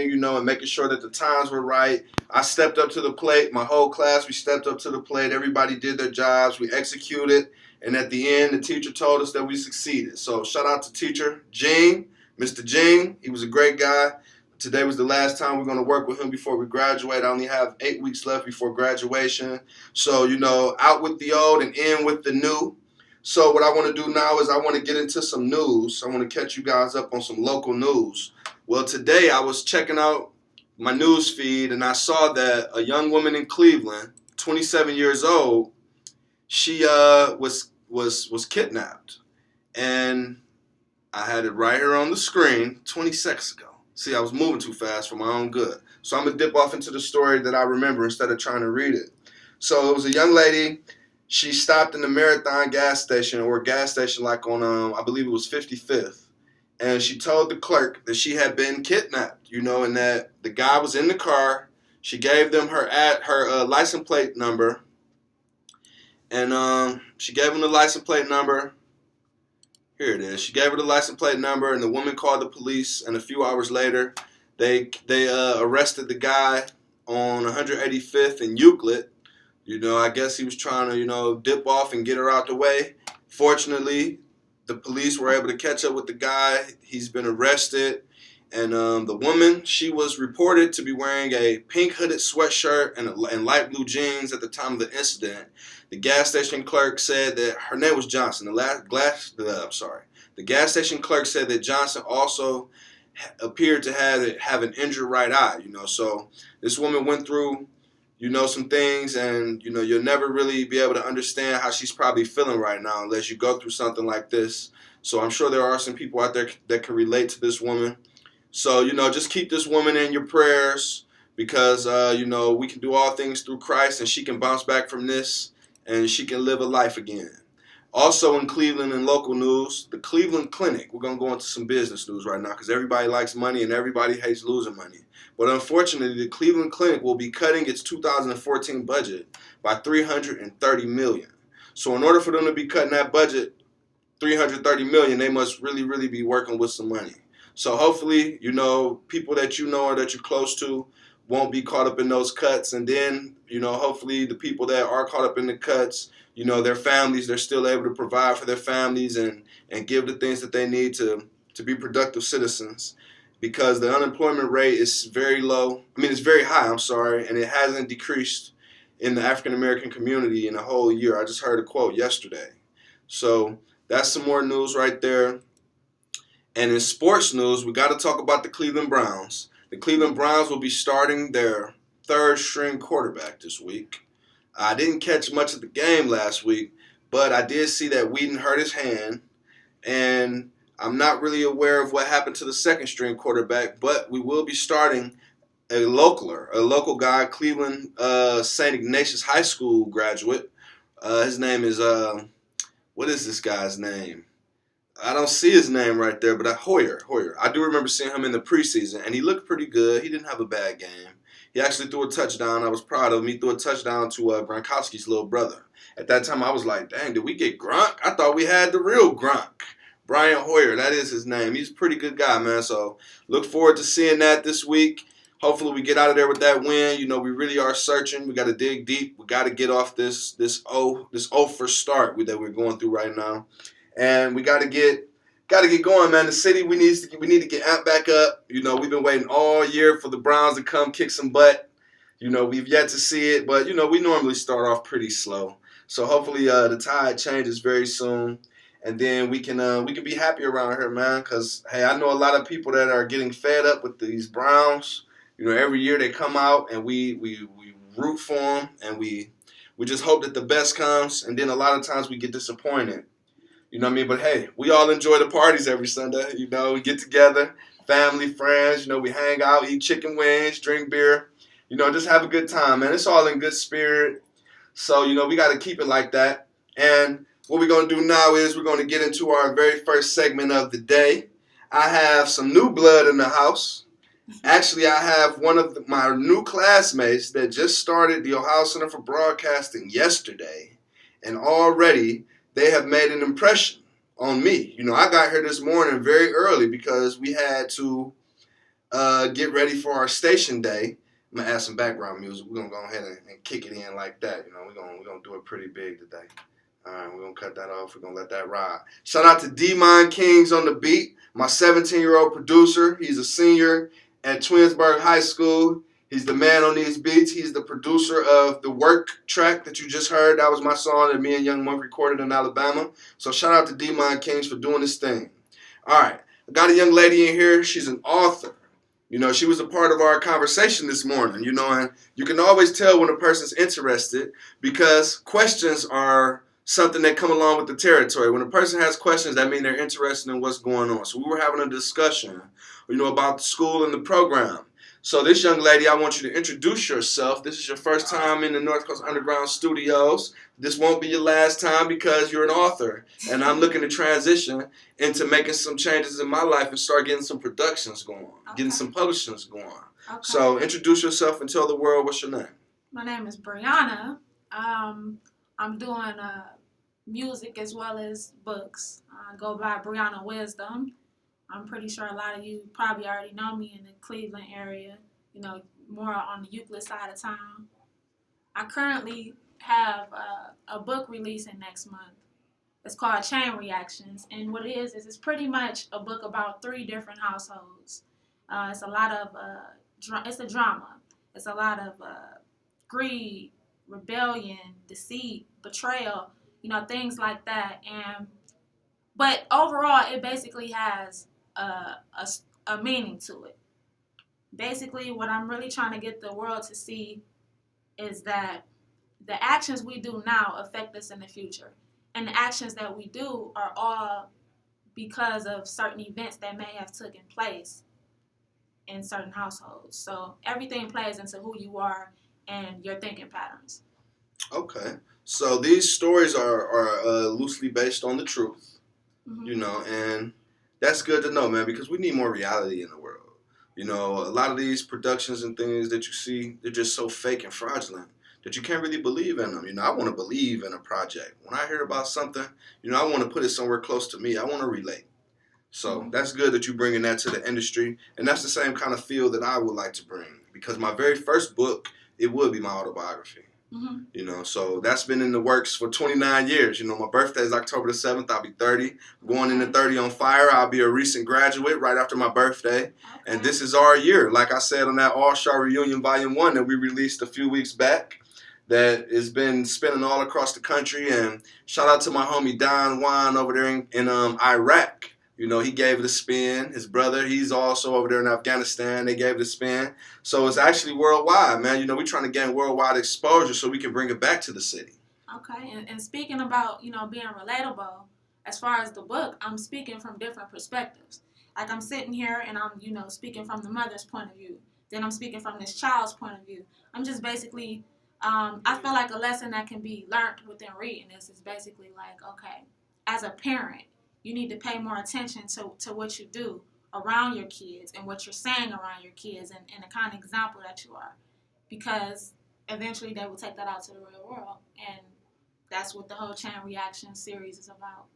everything, and making sure that the times were right. I stepped up to the plate. My whole class, we stepped up to the plate. Everybody did their jobs. We executed. And at the end, the teacher told us that we succeeded. So shout out to teacher Gene, Mr. Gene. He was a great guy. Today was the last time we're going to work with him before we graduate. I only have 8 weeks left before graduation. So, out with the old and in with the new. So what I want to do now is I want to get into some news. I want to catch you guys up on some local news. Well, today I was checking out my news feed and I saw that a young woman in Cleveland, 27 years old, she was kidnapped. And I had it right here on the screen 20 seconds ago. See, I was moving too fast for my own good. So I'm going to dip off into the story that I remember instead of trying to read it. So it was a young lady. She stopped in the Marathon gas station, or a gas station like on, I believe it was 55th. And she told the clerk that she had been kidnapped, and that the guy was in the car. She gave them her license plate number. And she gave him the license plate number. Here it is. She gave her the license plate number, and the woman called the police. And a few hours later, they arrested the guy on 185th and Euclid. I guess he was trying to, dip off and get her out the way. Fortunately, the police were able to catch up with the guy. He's been arrested. And the woman, she was reported to be wearing a pink hooded sweatshirt and light blue jeans at the time of the incident. The gas station clerk said that her name was Johnson. The gas station clerk said that Johnson also appeared to have an injured right eye. So this woman went through, some things, and you'll never really be able to understand how she's probably feeling right now unless you go through something like this. So I'm sure there are some people out there that can relate to this woman. So just keep this woman in your prayers because we can do all things through Christ, and she can bounce back from this. And she can live a life again. Also in Cleveland and local news, the Cleveland Clinic. We're going to go into some business news right now because everybody likes money and everybody hates losing money. But unfortunately, the Cleveland Clinic will be cutting its 2014 budget by $330 million. So in order for them to be cutting that budget, $330 million, they must really, really be working with some money. So hopefully, people that or that you're close to won't be caught up in those cuts. And then, hopefully the people that are caught up in the cuts, their families, they're still able to provide for their families and give the things that they need to be productive citizens. Because the unemployment rate is very low. It's very high, and it hasn't decreased in the African American community in a whole year. I just heard a quote yesterday. So that's some more news right there. And in sports news, we got to talk about the Cleveland Browns. The Cleveland Browns will be starting their third-string quarterback this week. I didn't catch much of the game last week, but I did see that Whedon hurt his hand, and I'm not really aware of what happened to the second-string quarterback, but we will be starting a local guy, Cleveland St. Ignatius High School graduate. His name is, what is this guy's name? I don't see his name right there, but Hoyer. I do remember seeing him in the preseason, and he looked pretty good. He didn't have a bad game. He actually threw a touchdown. I was proud of him. He threw a touchdown to Gronkowski's little brother. At that time, I was like, dang, did we get Gronk? I thought we had the real Gronk. Brian Hoyer, that is his name. He's a pretty good guy, man. So look forward to seeing that this week. Hopefully we get out of there with that win. We really are searching. We got to dig deep. We got to get off this O for start that we're going through right now. And we got to get going, man. The city, we need to get amped back up. We've been waiting all year for the Browns to come kick some butt. We've yet to see it, but we normally start off pretty slow. So hopefully the tide changes very soon, and then we can be happy around here, man. Cause hey, I know a lot of people that are getting fed up with these Browns. Every year they come out and we root for them, and we just hope that the best comes, and then a lot of times we get disappointed. But hey, we all enjoy the parties every Sunday. We get together, family, friends. We hang out, eat chicken wings, drink beer. Just have a good time, man. It's all in good spirit. So, we got to keep it like that. And what we're going to do now is we're going to get into our very first segment of the day. I have some new blood in the house. Actually, I have one of my new classmates that just started the Ohio Center for Broadcasting yesterday. And already they have made an impression on me. I got here this morning very early because we had to get ready for our station day. I'm gonna add some background music. We're gonna go ahead and kick it in like that. You know, we're gonna do it pretty big today. All right, we're gonna cut that off. We're gonna let that ride. Shout out to D-Mind Kings on the beat. My 17-year-old producer. He's a senior at Twinsburg High School. He's the man on these beats. He's the producer of the Work track that you just heard. That was my song that me and Young Monk recorded in Alabama. So shout out to D-Mind Kings for doing this thing. All right, I got a young lady in here. She's an author. You know, she was a part of our conversation this morning, you know, and you can always tell when a person's interested because questions are something that come along with the territory. When a person has questions, that means they're interested in what's going on. So we were having a discussion, you know, about the school and the program. So this young lady, I want you to introduce yourself. This is your first time in the North Coast Underground Studios. This won't be your last time because you're an author. And I'm looking to transition into making some changes in my life and start getting some productions going, getting some publishings going. Okay. So introduce yourself and tell the world what's your name. My name is Brianna. I'm doing music as well as books. I go by Brianna Wisdom. I'm pretty sure a lot of you probably already know me in the Cleveland area, you know, more on the Euclid side of town. I currently have a book releasing next month. It's called Chain Reactions, and what it is it's pretty much a book about 3 different households. It's a lot of, it's a drama. It's a lot of greed, rebellion, deceit, betrayal, you know, things like that. But overall, it basically has a meaning to it. Basically, what I'm really trying to get the world to see is that the actions we do now affect us in the future. And the actions that we do are all because of certain events that may have taken place in certain households. So everything plays into who you are and your thinking patterns. Okay. So these stories are loosely based on the truth, you know, and that's good to know, man, because we need more reality in the world. You know, a lot of these productions and things that you see, they're just so fake and fraudulent that you can't really believe in them. You know, I want to believe in a project. When I hear about something, you know, I want to put it somewhere close to me. I want to relate. So that's good that you're bringing that to the industry. And that's the same kind of feel that I would like to bring. Because my very first book, it would be my autobiography. You know, so that's been in the works for 29 years. You know, my birthday is October the 7th. I'll be 30. Going into 30 on fire. I'll be a recent graduate right after my birthday. Okay. And this is our year. Like I said on that All-Star Reunion Volume 1 that we released a few weeks back, that has been spinning all across the country. And shout out to my homie Don Juan over there in Iraq. You know, he gave it a spin. His brother, he's also over there in Afghanistan. They gave it a spin. So it's actually worldwide, man. You know, we're trying to gain worldwide exposure so we can bring it back to the city. Okay. And speaking about, you know, being relatable, as far as the book, I'm speaking from different perspectives. Like I'm sitting here and I'm, you know, speaking from the mother's point of view. Then I'm speaking from this child's point of view. I'm just basically, I feel like a lesson that can be learned within reading this is basically like, okay, as a parent, you need to pay more attention to what you do around your kids and what you're saying around your kids and the kind of example that you are. Because eventually they will take that out to the real world. And that's what the whole Chain Reaction series is about.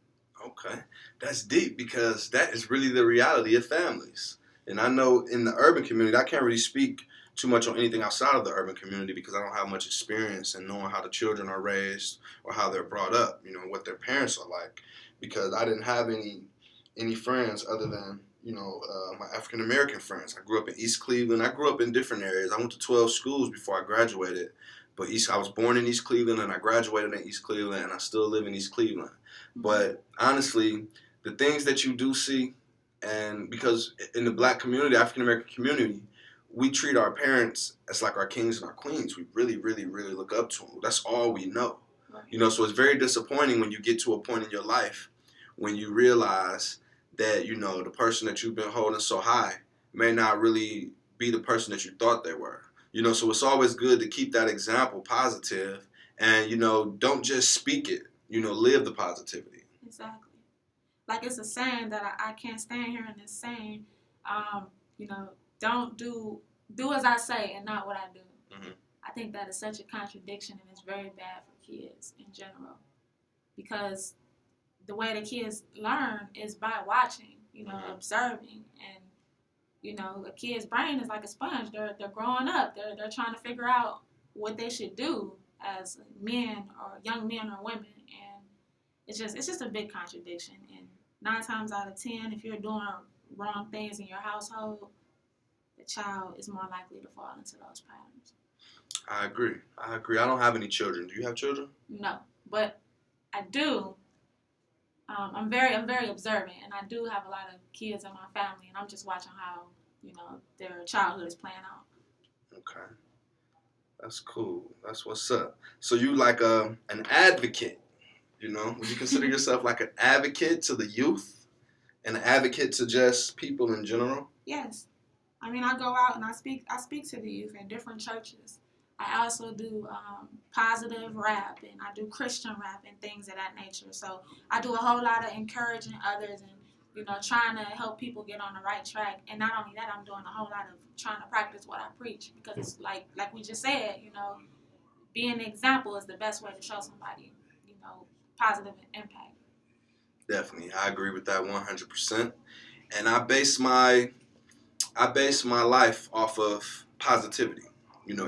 Okay. That's deep because that is really the reality of families. And I know in the urban community, I can't really speak too much on anything outside of the urban community because I don't have much experience in knowing how the children are raised or how they're brought up, you know, what their parents are like. Because I didn't have any friends other than, you know, my African-American friends. I grew up in East Cleveland. I grew up in different areas. I went to 12 schools before I graduated. But I was born in East Cleveland and I graduated in East Cleveland and I still live in East Cleveland. But honestly, the things that you do see, and because in the black community, African-American community, we treat our parents as like our kings and our queens. We really, really, really look up to them. That's all we know. You know, so it's very disappointing when you get to a point in your life when you realize that, you know, the person that you've been holding so high may not really be the person that you thought they were. You know, so it's always good to keep that example positive and, you know, don't just speak it, you know, live the positivity. Exactly. Like it's a saying that I can't stand hearing this saying, you know, don't do as I say and not what I do. I think that is such a contradiction and it's very bad for kids in general because the way the kids learn is by watching, you know, observing, and You know, a kid's brain is like a sponge. They're growing up. They're trying to figure out what they should do as men or young men or women, and it's just a big contradiction. And 9 times out of 10, if you're doing wrong things in your household, the child is more likely to fall into those patterns. I agree. I don't have any children. Do you have children? No, but I do. I'm very observant, and I do have a lot of kids in my family, and I'm just watching how their childhood is playing out. Okay, that's cool. That's what's up. So you like an advocate? Would you consider yourself like an advocate to the youth, and an advocate to just people in general? Yes, I mean I go out and I speak to the youth in different churches. I also do positive rap, and I do Christian rap and things of that nature. So I do a whole lot of encouraging others and, trying to help people get on the right track. And not only that, I'm doing a whole lot of trying to practice what I preach, because it's like we just said, being an example is the best way to show somebody, positive impact. Definitely. I agree with that 100%. And I base my life off of positivity.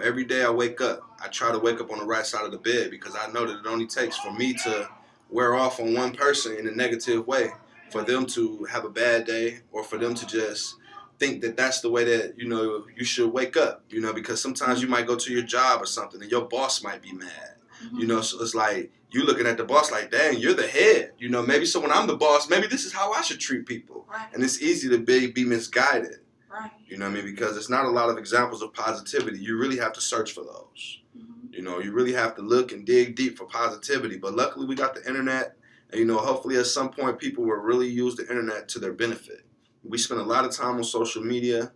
Every day I wake up, I try to wake up on the right side of the bed, because I know that it only takes for me to wear off on one person in a negative way for them to have a bad day, or for them to just think that that's the way that, you should wake up, because sometimes you might go to your job or something and your boss might be mad, so it's like you looking at the boss like, dang, you're the head, maybe so when I'm the boss, maybe this is how I should treat people. Right. And it's easy to be misguided. Right. You know what I mean? Because it's not a lot of examples of positivity. You really have to search for those. You really have to look and dig deep for positivity. But luckily we got the internet. And, hopefully at some point people will really use the internet to their benefit. We spend a lot of time on social media,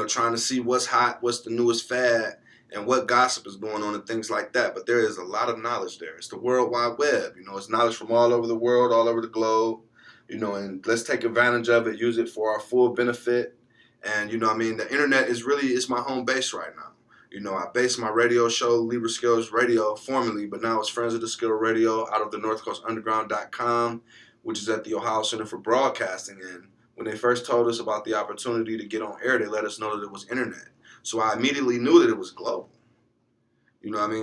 trying to see what's hot, what's the newest fad, and what gossip is going on and things like that. But there is a lot of knowledge there. It's the World Wide Web. It's knowledge from all over the world, all over the globe. And let's take advantage of it, use it for our full benefit. And, the internet is my home base right now. I base my radio show, Libra Skills Radio, formerly, but now it's Friends of the Skill Radio, out of the NorthCoastUnderground.com, which is at the Ohio Center for Broadcasting. And when they first told us about the opportunity to get on air, they let us know that it was internet. So I immediately knew that it was global.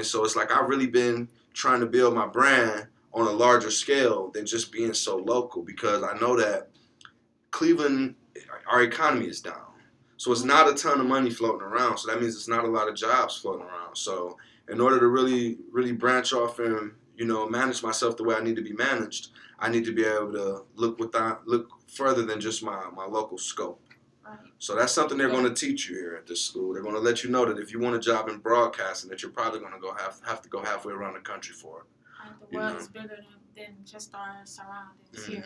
So it's like I've really been trying to build my brand on a larger scale than just being so local, because I know that Cleveland, our economy is down. So it's not a ton of money floating around. So that means it's not a lot of jobs floating around. So in order to really, really branch off and, manage myself the way I need to be managed, I need to be able to look further than just my local scope. Right. So that's something they're going to teach you here at this school. They're going to let you know that if you want a job in broadcasting, that you're probably going to have to go halfway around the country for it. Right. The world is bigger than just our surroundings here.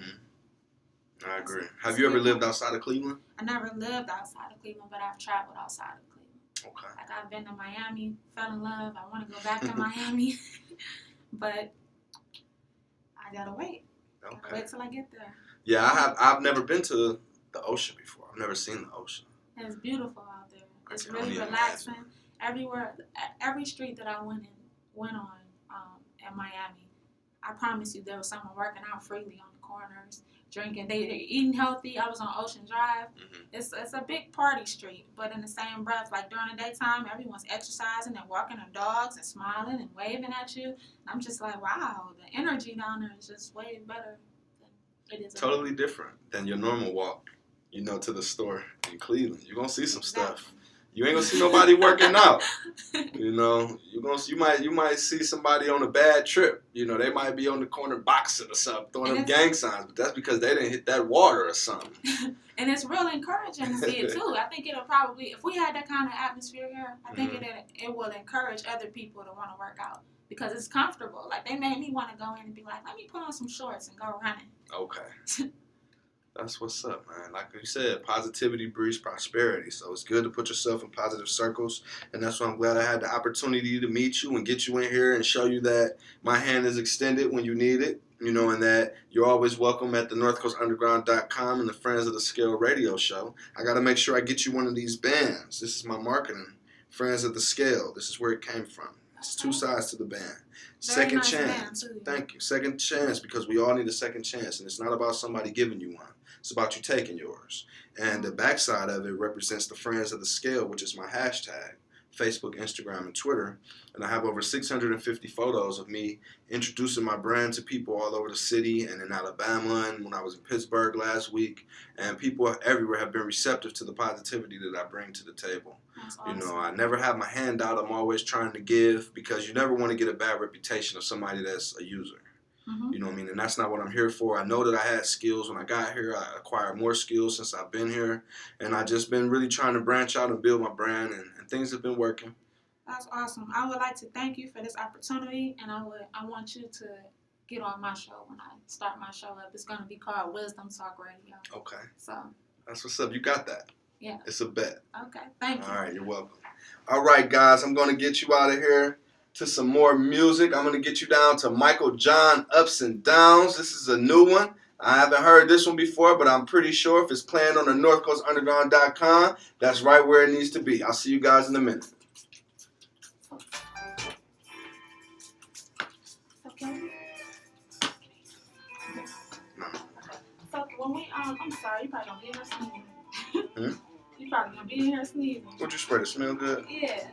I agree. Have you ever lived outside of Cleveland? I never lived outside of Cleveland, but I've traveled outside of Cleveland. Okay. Like I've been to Miami, fell in love. I want to go back to Miami, but I gotta wait. Okay. Gotta wait till I get there. Yeah, I've never been to the ocean before. I've never seen the ocean. It's beautiful out there. It's really relaxing. Everywhere, every street that I went on in Miami, I promise you there was someone working out freely on the corners, drinking. They're eating healthy. I was on Ocean Drive. It's a big party street, but in the same breath, like during the daytime, everyone's exercising and walking their dogs and smiling and waving at you. And I'm just like, wow, the energy down there is just way better than it is. Totally different than your normal walk, to the store in Cleveland. You're gonna see some stuff. You ain't gonna see nobody working out. You might see somebody on a bad trip. They might be on the corner boxing or something, throwing them gang signs, but that's because they didn't hit that water or something. And it's real encouraging to see it too. I think it'll probably, if we had that kind of atmosphere here, I think it will encourage other people to want to work out, because it's comfortable. Like they made me want to go in and be like, let me put on some shorts and go running. Okay. That's what's up, man. Like you said, positivity breeds prosperity. So it's good to put yourself in positive circles. And that's why I'm glad I had the opportunity to meet you and get you in here and show you that my hand is extended when you need it, and that you're always welcome at the NorthCoastUnderground.com and the Friends of the Skill Radio Show. I got to make sure I get you one of these bands. This is my marketing. Friends of the Scale. This is where it came from. It's two sides to the band. Very Second nice chance. band, too. Thank you. Second chance, because we all need a second chance, and it's not about somebody giving you one. It's about you taking yours. And the backside of it represents the Friends of the Scale, which is my hashtag. Facebook, Instagram, and Twitter. And I have over 650 photos of me introducing my brand to people all over the city and in Alabama and when I was in Pittsburgh last week. And people everywhere have been receptive to the positivity that I bring to the table. That's awesome. You know, I never have my hand out. I'm always trying to give because you never want to get a bad reputation of somebody that's a user. Mm-hmm. You know what I mean? And that's not what I'm here for. I know that I had skills when I got here. I acquired more skills since I've been here. And I've just been really trying to branch out and build my brand. And things have been working. That's awesome. I would like to thank you for this opportunity. And I want you to get on my show when I start my show up. It's going to be called Wisdom Talk Radio. Okay. So. That's what's up. You got that. Yeah. It's a bet. Okay. Thank you. All right. You're welcome. All right, guys. I'm going to get you out of here to some more music. I'm going to get you down to Michael John, Ups and Downs. This is a new one. I haven't heard this one before, but I'm pretty sure if it's playing on the NorthCoastUnderground.com, that's right where it needs to be. I'll see you guys in a minute. Okay. So when we I'm sorry, you probably gonna be in here sneezing. You probably gonna be in here sneezing. What'd you spray? It smell good? Yeah.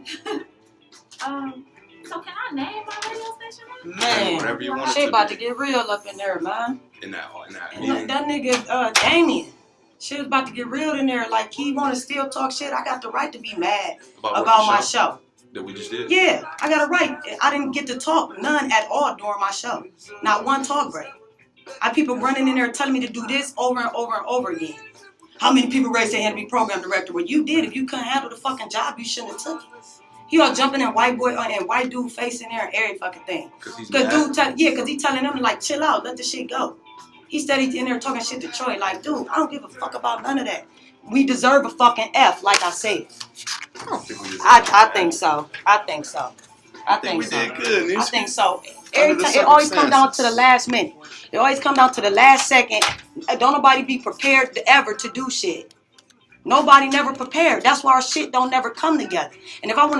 So can I name my radio station? Man, whatever you want. she about to get real up in there, man. In that. And that nigga, Damien, she was about to get real in there. Like, he want to still talk shit. I got the right to be mad about my show. That we just did? Yeah, I got a right. I didn't get to talk none at all during my show. Not one talk break. I had people running in there telling me to do this over and over and over again. How many people raised their hand to be program director? Well, you did. If you couldn't handle the fucking job, you shouldn't have took it. He all jumping in white boy and white dude face in there and every fucking thing. Cause he's Cause he telling them like, chill out, let the shit go. He steady in there talking shit to Troy like, dude, I don't give a fuck about none of that. We deserve a fucking F, like I said. I don't think we deserve I think so. I think so. I think we so. did good. I think so. Under Every the time it always come down to the circumstances. last minute. It always come down to the last second. Don't nobody be prepared ever to do shit. Nobody never prepared. That's why our shit don't never come together. And if I want to